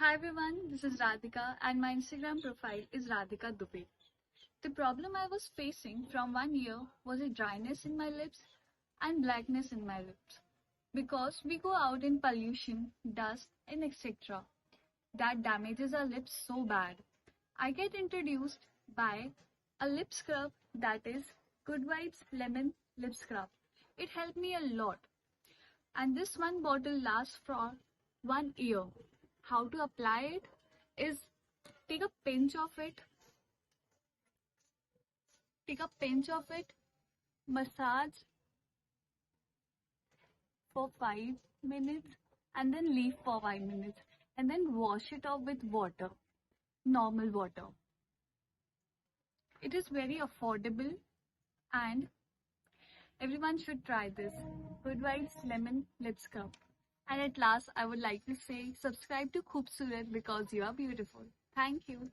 Hi everyone, this is Radhika and my Instagram profile is Radhika Dubey. The problem I was facing from 1 year was a dryness in my lips and blackness in my lips. Because we go out in pollution, dust and etc. That damages our lips so bad. I get introduced by a lip scrub that is Good Vibes Lemon Lip Scrub. It helped me a lot and this one bottle lasts for 1 year. How to apply it is take a pinch of it, massage for 5 minutes and then leave for 5 minutes and then wash it off with water, normal water. It is very affordable and everyone should try this Good Vibes Lemon Lip Scrub. And at last, I would like to say subscribe to Khooobsooorat because you are beautiful. Thank you.